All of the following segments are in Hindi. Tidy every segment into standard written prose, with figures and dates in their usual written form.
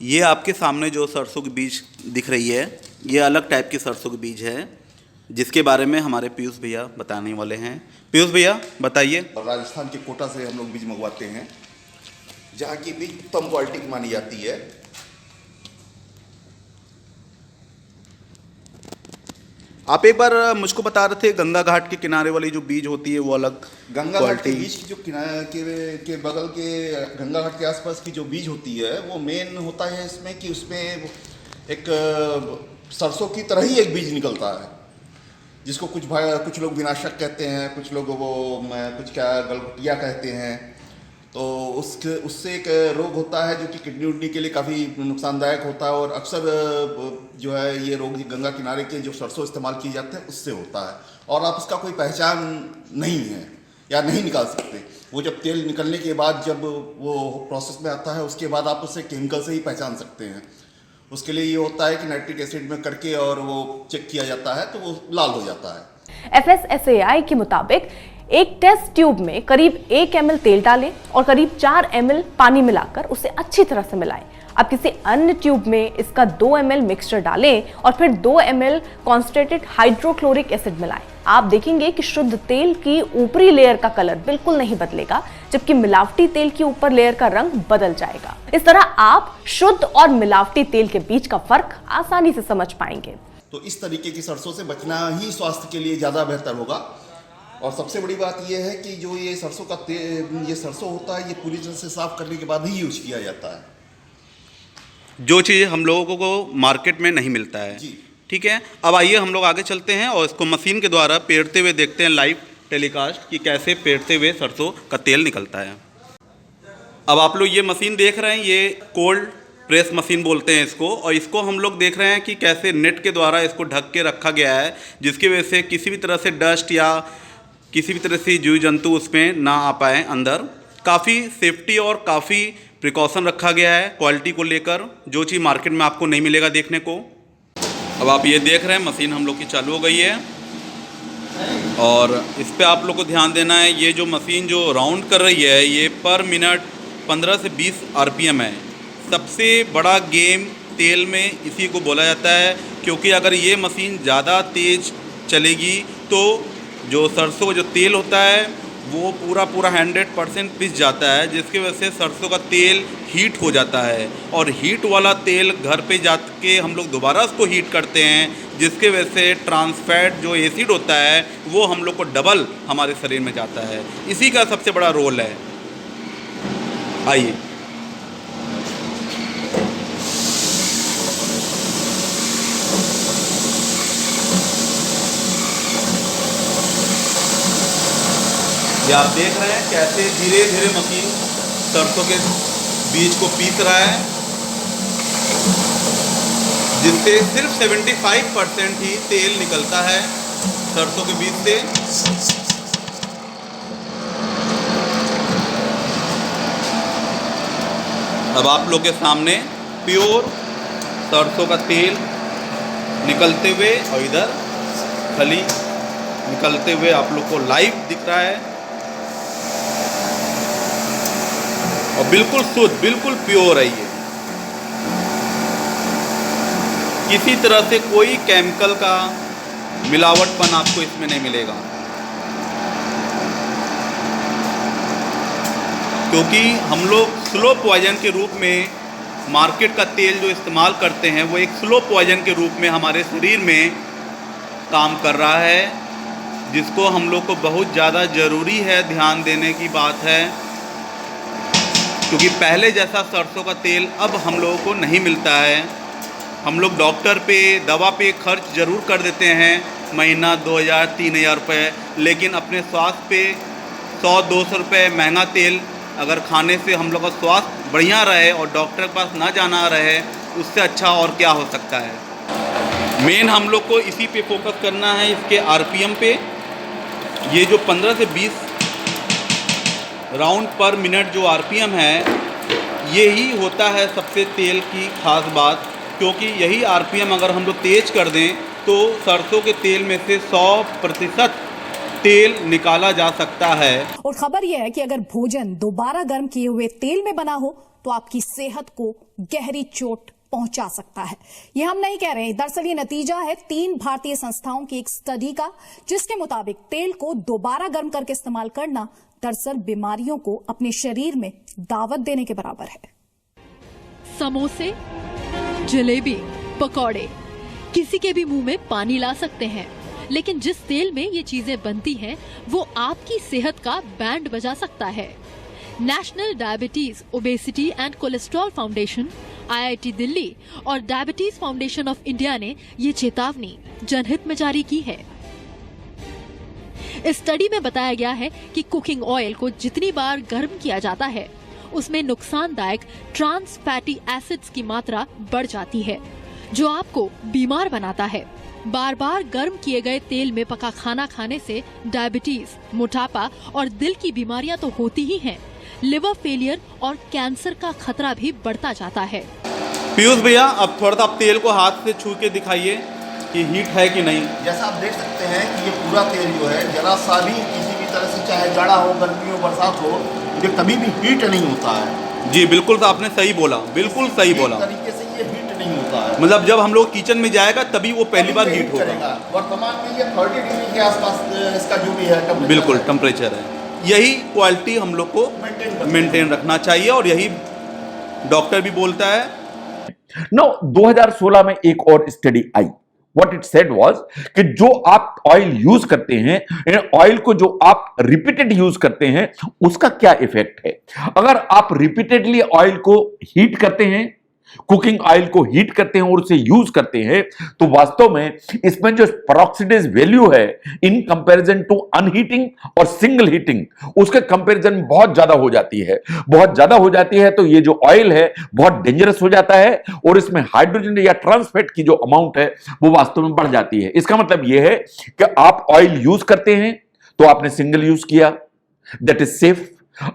ये आपके सामने जो सरसों के बीज दिख रही है, ये अलग टाइप की सरसों के बीज है, जिसके बारे में हमारे पीयूष भैया बताने वाले हैं। पीयूष भैया बताइए। राजस्थान के कोटा से हम लोग बीज मंगवाते हैं, जहाँ की बीज उत्तम क्वालिटी की मानी जाती है। आप एक बार मुझको बता रहे थे गंगा घाट के किनारे वाली जो बीज होती है वो अलग गंगा घाट के क्वालिटी। बीज की जो किनारे के बगल के गंगा घाट के आसपास की जो बीज होती है, वो मेन होता है इसमें कि उसमें एक सरसों की तरह ही एक बीज निकलता है, जिसको कुछ लोग विनाशक कहते हैं, कुछ लोग वो कुछ क्या गलगुटिया कहते हैं। तो उससे एक रोग होता है जो कि किडनी उडनी के लिए काफ़ी नुकसानदायक होता है, और अक्सर जो है ये रोग गंगा किनारे के जो सरसों इस्तेमाल किए जाते हैं उससे होता है, और आप इसका कोई पहचान नहीं है या नहीं निकाल सकते। वो जब तेल निकलने के बाद जब वो प्रोसेस में आता है, उसके बाद आप उसे केमिकल से ही पहचान सकते हैं। उसके लिए ये होता है कि नाइट्रिक एसिड में करके और वो चेक किया जाता है, तो वो लाल हो जाता है। FSSAI के मुताबिक एक टेस्ट ट्यूब में करीब 1 ml तेल डालें और करीब 4 ml पानी मिलाकर उसे अच्छी तरह से मिलाएं। अब किसी अन्य ट्यूब में इसका 2 ml मिक्सचर डालें और फिर 2 ml कॉन्सेंट्रेटेड हाइड्रोक्लोरिक एसिड मिलाएं। आप देखेंगे कि शुद्ध तेल की ऊपरी लेयर का कलर बिल्कुल नहीं बदलेगा, जबकि मिलावटी तेल की ऊपर लेयर का रंग बदल जाएगा। इस तरह आप शुद्ध और मिलावटी तेल के बीच का फर्क आसानी से समझ पाएंगे। तो इस तरीके की सरसों से बचना ही स्वास्थ्य के लिए ज़्यादा बेहतर होगा। और सबसे बड़ी बात यह है कि जो ये सरसों का ये सरसों होता है, ये पूरी तरह से साफ करने के बाद ही यूज किया जाता है, जो चीज़ हम लोगों को मार्केट में नहीं मिलता है जी। ठीक है, अब आइए हम लोग आगे चलते हैं और इसको मशीन के द्वारा पेरते हुए देखते हैं लाइव टेलीकास्ट कि कैसे पेरते हुए सरसों का तेल निकलता है। अब आप लोग ये मशीन देख रहे हैं, ये कोल्ड प्रेस मशीन बोलते हैं इसको, और इसको हम लोग देख रहे हैं कि कैसे नेट के द्वारा इसको ढक के रखा गया है, जिसकी वजह से किसी भी तरह से डस्ट या किसी भी तरह से जीव जंतु उसमें ना आ पाए अंदर। काफ़ी सेफ्टी और काफ़ी प्रिकॉशन रखा गया है क्वालिटी को लेकर, जो चीज़ मार्केट में आपको नहीं मिलेगा देखने को। अब आप ये देख रहे हैं मशीन हम लोग की चालू हो गई है, और इस पर आप लोग को ध्यान देना है। ये जो मशीन जो राउंड कर रही है, ये पर मिनट 15 से 20 RPM है। सबसे बड़ा गेम तेल में इसी को बोला जाता है, क्योंकि अगर ये मशीन ज़्यादा तेज़ चलेगी तो जो सरसों का जो तेल होता है वो पूरा 100% पिस जाता है, जिसकी वजह से सरसों का तेल हीट हो जाता है, और हीट वाला तेल घर पे जाके हम लोग दोबारा उसको हीट करते हैं, जिसके वजह से ट्रांसफैट जो एसिड होता है वो हम लोग को डबल हमारे शरीर में जाता है। इसी का सबसे बड़ा रोल है। आइए ये आप देख रहे हैं कैसे धीरे धीरे मशीन सरसों के बीज को पीस रहा है, जिससे सिर्फ 75% ही तेल निकलता है सरसों के बीज से। अब आप लोग के सामने प्योर सरसों का तेल निकलते हुए और इधर खली निकलते हुए आप लोग को लाइव दिख रहा है, और बिल्कुल शुद्ध, बिल्कुल प्योर है ये। किसी तरह से कोई केमिकल का मिलावटपन आपको इसमें नहीं मिलेगा, क्योंकि हम लोग स्लो पॉइजन के रूप में मार्केट का तेल जो इस्तेमाल करते हैं, वो एक स्लो पॉइजन के रूप में हमारे शरीर में काम कर रहा है, जिसको हम लोग को बहुत ज़्यादा ज़रूरी है ध्यान देने की बात है, क्योंकि पहले जैसा सरसों का तेल अब हम लोगों को नहीं मिलता है। हम लोग डॉक्टर पे दवा पे खर्च ज़रूर कर देते हैं, महीना 2000-3000 रुपये, लेकिन अपने स्वास्थ्य पे 100-200 रुपये महंगा तेल अगर खाने से हम लोग का स्वास्थ्य बढ़िया रहे और डॉक्टर के पास ना जाना रहे, उससे अच्छा और क्या हो सकता है। मेन हम लोग को इसी पे फोकस करना है, इसके RPM पे। ये जो 15 से 20 राउंड पर मिनट जो RPM है, यही होता है सबसे तेल की खास बात, क्योंकि यही RPM अगर हम लोग तेज़ कर दें तो सरसों के तेल में से 100% तेल निकाला जा सकता है। और खबर यह है कि अगर भोजन दोबारा गर्म किए हुए तेल में बना हो तो आपकी सेहत को गहरी चोट पहुंचा सकता है। यह हम नहीं कह रहे हैं, दरअसल ये नतीजा है 3 भारतीय संस्थाओं की एक स्टडी का, जिसके मुताबिक तेल को दोबारा गर्म करके इस्तेमाल करना दरअसल बीमारियों को अपने शरीर में दावत देने के बराबर है। समोसे, जलेबी, पकौड़े किसी के भी मुंह में पानी ला सकते हैं, लेकिन जिस तेल में ये चीजें बनती हैं वो आपकी सेहत का बैंड बजा सकता है। National diabetes, obesity and cholesterol foundation, IIT Delhi और डायबिटीज फाउंडेशन ऑफ इंडिया ने ये चेतावनी जनहित में जारी की है। इस स्टडी में बताया गया है कि कुकिंग ऑयल को जितनी बार गर्म किया जाता है उसमें नुकसानदायक ट्रांस फैटी एसिड्स की मात्रा बढ़ जाती है, जो आपको बीमार बनाता है। बार बार गर्म किए गए तेल में पका खाना खाने से डायबिटीज, मोटापा और दिल की बीमारियां तो होती ही हैं, लिवर फेलियर और कैंसर का खतरा भी बढ़ता जाता है। पीयूष भैया, अब थोड़ा सा आप तेल को हाथ से छू के दिखाइए कि हीट है कि नहीं। जैसा आप देख सकते हैं कि ये पूरा तेल जो है जरा सा भी किसी भी तरह से, चाहे जाड़ा हो, गर्मी हो, बरसात हो, ये कभी भी हीट नहीं होता है। जी बिल्कुल, तो आपने सही बोला, बिल्कुल सही बोला। तरीके से ये हीट नहीं होता है, मतलब जब हम लोग किचन में जाएगा तभी वो पहली बार हीट होगा। वर्तमान में ये 30 डिग्री के आसपास इसका जो भी है बिल्कुल टेम्परेचर है। यही क्वालिटी हम लोग को मेंटेन रखना चाहिए और यही डॉक्टर भी बोलता है। 2016 में एक और study I. What it said was कि जो आप ऑयल यूज करते हैं, ऑयल को जो आप रिपीटेड यूज करते हैं, उसका क्या इफेक्ट है। अगर आप रिपीटेडली ऑयल को हीट करते हैं, कुकिंग ऑयल को हीट करते हैं और उसे यूज करते हैं, तो वास्तव में इसमें जो पेरोक्साइडेज वैल्यू है इन कंपैरिजन टू अनहीटिंग और सिंगल हीटिंग, उसके कंपैरिजन में बहुत ज्यादा हो जाती है। बहुत ज्यादा हो जाती है तो ये जो ऑयल है बहुत डेंजरस हो जाता है और इसमें हाइड्रोजन या ट्रांसफैट की जो अमाउंट है वो वास्तव में बढ़ जाती है। इसका मतलब यह है कि आप ऑयल यूज करते हैं तो आपने सिंगल यूज किया, दैट इज सेफ।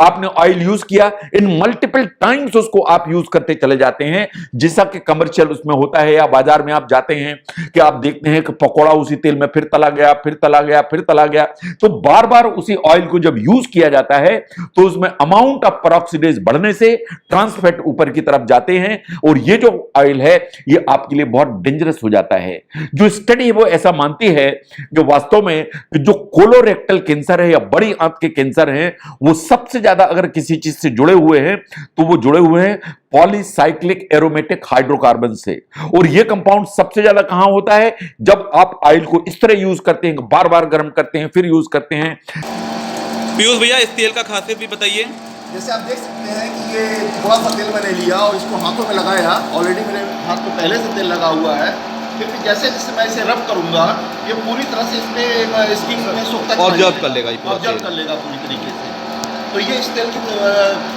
आपने ऑयल यूज किया, इन मल्टीपल टाइम्स उसको आप यूज करते चले जाते हैं, जैसा कि कमर्शियल उसमें होता है। या बाजार में आप जाते हैं कि आप देखते हैं कि पकौड़ा उसी तेल में फिर तला गया, फिर तला गया, फिर तला गया। तो बार बार उसी ऑयल को जब यूज किया जाता है तो उसमें अमाउंट ऑफ पेरोक्साइडेज बढ़ने से ट्रांसफैट ऊपर की तरफ जाते हैं और ये जो ऑयल है ये आपके लिए बहुत डेंजरस हो जाता है। जो स्टडी है वो ऐसा मानती है कि वास्तव में जो कोलोरेक्टल कैंसर है या बड़ी आंत के कैंसर हैं, वो सबसे ज्यादा अगर किसी चीज से जुड़े हुए हैं तो वो जुड़े हुए हैं पॉलीसाइक्लिक एरोमेटिक हाइड्रोकार्बन से। और ये कंपाउंड सबसे ज्यादा कहां होता है, जब आप ऑयल को इस तरह यूज करते हैं, बार बार गर्म करते हैं फिर यूज करते हैं। पीयूष भैया, इस तेल का खासियत भी बताइए। जैसे आप देख सकते हैं कि ये थोड़ा सा तेल मैंने लिया और इसको हाथों में लगाया। ऑलरेडी मेरे हाथ में पहले से तेल लगा हुआ है। फिर जैसे जैसे मैं इसे रब करूंगा ये पूरी तरह से इसमें स्किन में सोखता ऑब्जर्व कर लेगा, ऑब्जर्व कर लेगा पूरी तरीके से। तो ये इस तेल की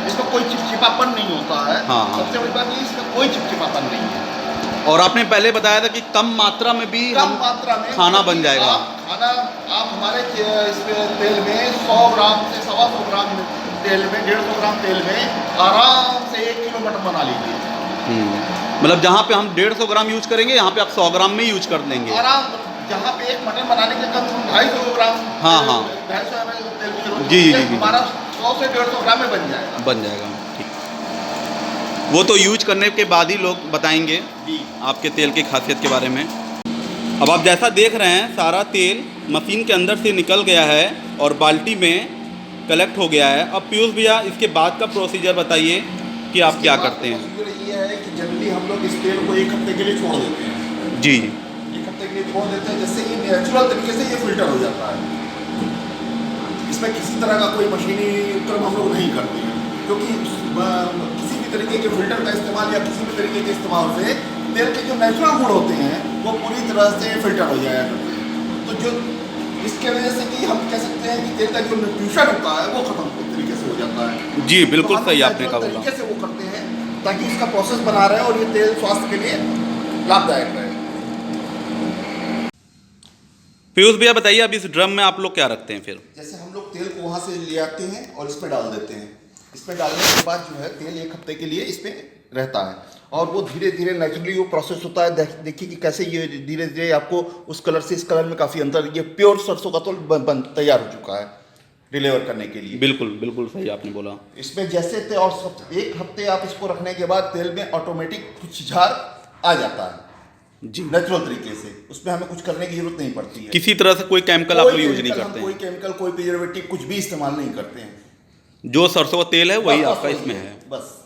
इसमें कोई चिपचिपापन नहीं होता है। हाँ। सबसे बड़ी बात ये इसमें कोई चिपचिपापन नहीं है। और आपने पहले बताया था कि कम मात्रा में भी कम मात्रा में खाना बन जाएगा। खाना आप हमारे इसमें तेल में 100 ग्राम से 125 ग्राम तेल में 150 ग्राम तेल में आराम से 1 किलो मटन बना लीजिए। मतलब जहाँ पे हम 150 ग्राम यूज करेंगे यहाँ पे आप 100 ग्राम में यूज कर लेंगे आराम। जहाँ पे एक मटन बनाने के कम 250 ग्राम, हाँ, 250 ml तेल की जरूरत जी, है, जी, जी। हमारा 100 से 150 ग्राम में बन जाएगा। ठीक। वो तो यूज करने के बाद ही लोग बताएंगे जी आपके तेल की खासियत के बारे में। अब आप जैसा देख रहे हैं सारा तेल मशीन के अंदर से निकल गया है और बाल्टी में कलेक्ट हो गया है। अब पीयूष भैया, इसके बाद का प्रोसीजर बताइए कि आप क्या करते हैं। प्रोसीजर ये है कि जनरली हम लोग इस तेल को 1 हफ्ते के लिए छोड़ देते हैं। जी 1 हफ्ते के लिए छोड़ देते हैं, जिससे ये नेचुरल तरीके से ये फिल्टर हो जाता है। इसमें किसी तरह का कोई मशीनी उपकरण हम लोग नहीं करते हैं, क्योंकि किसी भी तरीके के फिल्टर का इस्तेमाल या किसी भी तरीके के इस्तेमाल से तेल के जो नेचुरल गुण होते हैं वो पूरी तरह से फिल्टर हो जाया करते हैं। तो जो इसके वजह से कि हम कह सकते हैं कि तेल का जो न्यूट्रिशन होता है वो खत्म तरीके से हो जाता है। जी बिल्कुल तो सही आपने कहा। तरीके से वो करते हैं ताकि इसका प्रोसेस बना रहे और ये तेल स्वास्थ्य के लिए लाभदायक रहे। पीयूष भैया बताइए, अब इस ड्रम में आप लोग क्या रखते हैं फिर? जैसे हम लोग तेल को वहाँ से ले आते हैं और इसमें डाल देते हैं। इसमें डालने के बाद जो है तेल 1 हफ्ते के लिए इसमें रहता है और वो धीरे धीरे नेचुरली वो प्रोसेस होता है। देखिए कि कैसे ये धीरे धीरे आपको उस कलर से इस कलर में काफ़ी अंतर, ये प्योर सरसों का तेल तैयार हो चुका है डिलीवर करने के लिए। बिल्कुल बिल्कुल सही आपने बोला। इसमें जैसे थे और सब एक हफ्ते आप इसको रखने के बाद तेल में ऑटोमेटिक कुछ झार आ जाता है जी, नेचुरल तरीके से, उसमें हमें कुछ करने की जरूरत नहीं पड़ती है। किसी तरह से कोई केमिकल आप यूज नहीं करते कोई हैं। केमिकल, कोई प्रिजर्वेटिव कुछ भी इस्तेमाल नहीं करते हैं। जो सरसों का तेल है वही बस आपका वही इसमें है, है। बस